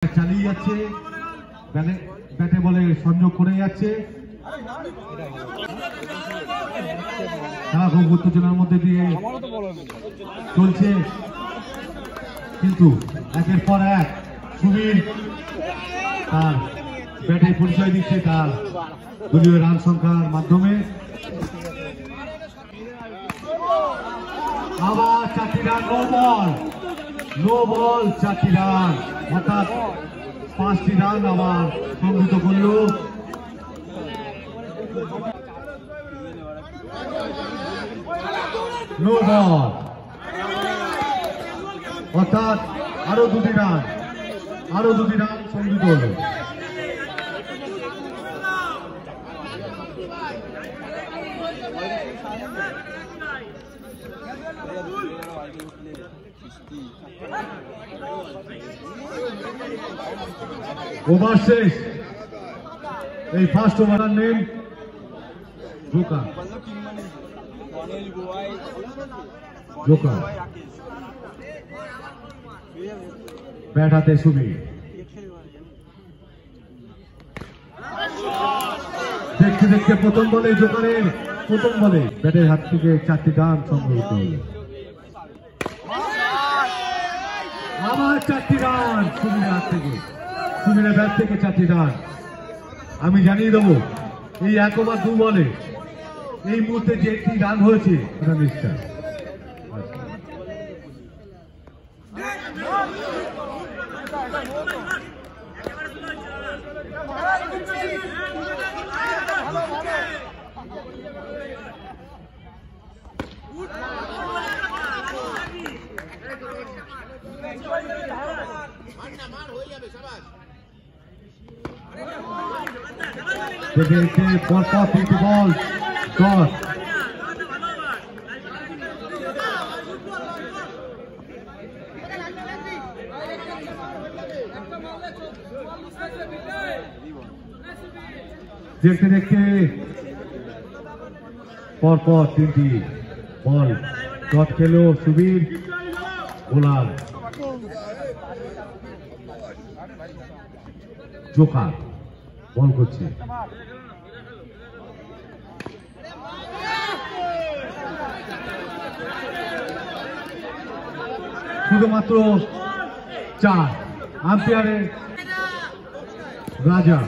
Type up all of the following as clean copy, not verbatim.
চালিয়ে যাচ্ছে, ব্যাটে বলে সংযোগ করে যাচ্ছে। খেলা খুব উত্তেজনার মধ্যে দিয়ে চলছে, কিন্তু একের পর এক সুবীর তার ব্যাটে পরিচয় দিচ্ছে তার দলীয় রান সংখ্যার মাধ্যমে। আবার 4টি রান, নো বল 4টি রান, অর্থাৎ 5টি রান আবার সংগৃহীত করল। নো বল, অর্থাৎ আরো 2টি রান সংগৃহীত হল। ওভার শেষ। এই first over name Joker, bat হাতে সুবীর। দেখতে দেখতে প্রথম বলে জোকারের ব্যাটের হাত থেকে 4টি রান সংগৃহীত হল। আবার 4টি রান সুবীরের হাত থেকে, সুবীরের ব্যাট থেকে 4টি রান। আমি জানিয়ে দেবো এই 1 ওভার 2 বলে এই মুহূর্তে যে একটি রান হয়েছে ওটা নিশ্চয়। পরপর 3টি বল ডট। দেখতে দেখতে পরপর 3টি বল ডট খেল সুবীর। বোলার জোকার বল করছে। শুধুমাত্র 4, আম্পায়ারের রাজা।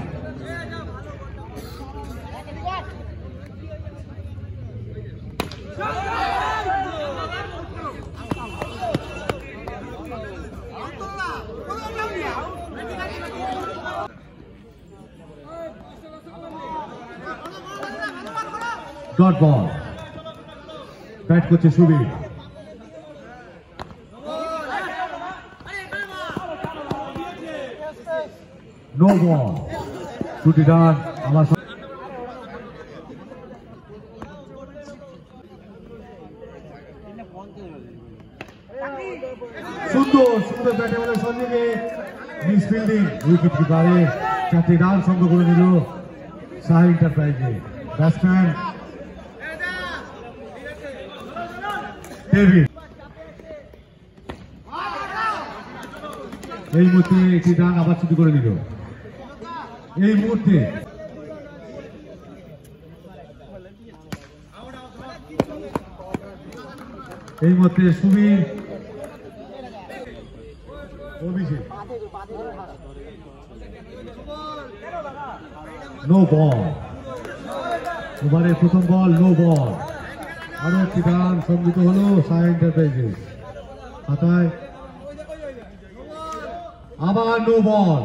ডট বল, ব্যাট করছে সুবীর। নো বল, 2টি রান আবার। সুন্দর ব্যাটে বলে সঞ্জীবে মিস ফিল্ডিং, উইকেট কিপারে 4টি রান সংগ্রহ করে নিল শাহ এন্টারপ্রাইজে। ব্যাটসম্যান ডেভিড এই মুহূর্তে একটি রান আবার ছুটি করে দিল। এই মুহূর্তে সুবীর, অভিষেক। নো বল, ওভারের প্রথম বল নো বল। আরো একটি রান সংগৃহীত হলো শাহ এন্টারপ্রাইজে খাতায়। আবার নো বল।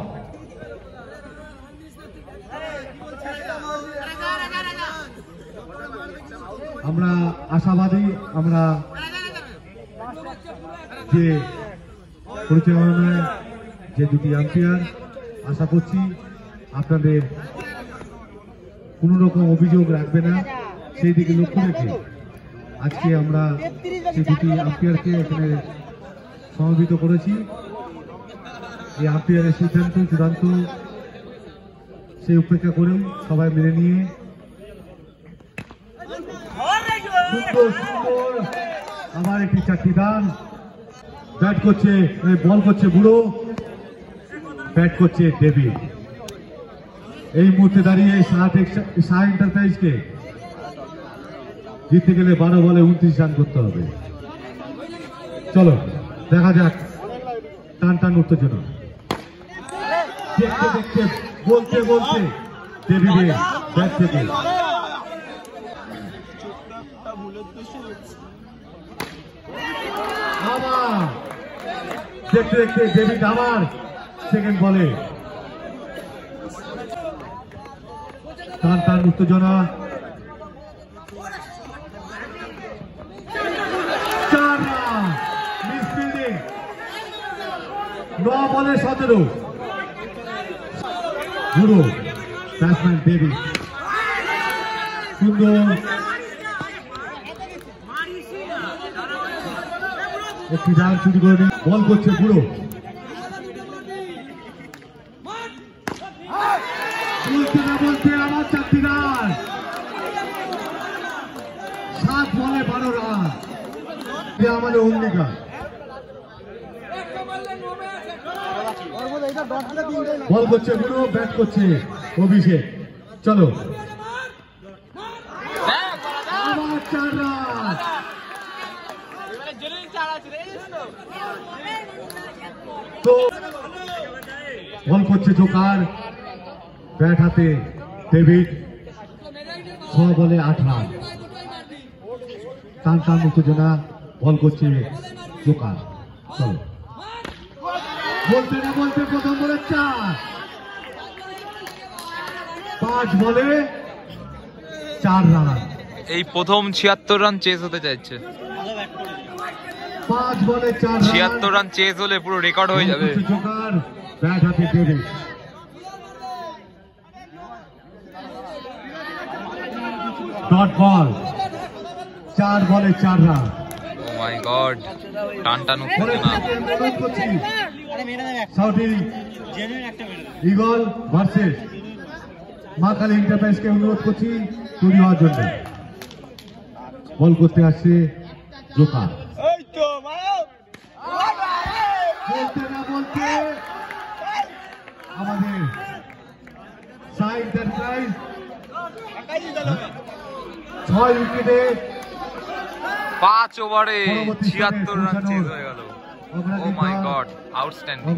আমরা আশাবাদী, আমরা যে পরিচালনায় যে 2টি আম্পায়ার, আশা করছি আপনাদের কোন রকম অভিযোগ রাখবে না। সেই দিকে লক্ষ্য রেখে আজকে আমরা সেই 2টি আম্পায়ারকে এখানে সমবেত করেছি। এই আম্পায়ারের সিদ্ধান্ত চূড়ান্ত, সেই উপেক্ষা করে সবাই মেনে নিয়ে সুন্দর আবার একটি 4টি রান। ব্যাট করছে, বল করছে বুড়ো। ব্যাট করছে ডেভিড। এই মুহূর্তে দাঁড়িয়ে শাহ এন্টারপ্রাইজকে জিততে গেলে 12 বলে 29 রান করতে হবে। চলো দেখা যাক টান টান উত্তেজনা। দেখতে দেখতে বলতে বলতে ডেভিডের ব্যাট থেকে আবার দেখতে দেখতে ডেভিড আবার সেকেন্ড বলে টান টান উত্তেজনা। 4 রান মিস ফিল্ডিং। 9 বলে 17। গুরু ব্যাটসম্যান ডেভিড সুন্দর একটি রান চুরি করে বল করছে বুড়ো। বলতে না বলতে আবার 4টি রান। 7 বলে 12 রান। আমাদের অঙ্গীকার। বল করছে বুড়ো, ব্যাট করছে অভিষেক। চলো আবার 4 রান। তো বল করছে জোকার, ব্যাট হাতে ডেভিড। 6 বলে 8 রান। টান টান উত্তেজনা। বল করছে জোকার। চলো বলতে না বলতে প্রথম বলে 4। 5 বলে 4 রান। এই প্রথম 76 রান চেস হতে যাচ্ছে। 5 বলে 4 রান। 76 রান চেস হলে পুরো রেকর্ড হয়ে যাবে। জোকার, ব্যাট হাতে ডেভিড। Dot ball. 4 বলে 4 রান। ও মাই গড, টান টান উত্তেজনা। সাউথ ইগল ভার্সেস মা কালী এন্টারপ্রাইজকে অনুরোধ করছি তৈরি হওয়ার জন্য। বল করতে আসছে জোকার। বলতে না বলতে আমাদের শাহ এন্টারপ্রাইজ 6 উইকেটে 5 ওভারে 76 রান চেস হয়ে গেল। ও মাই গড, আউটস্ট্যান্ডিং।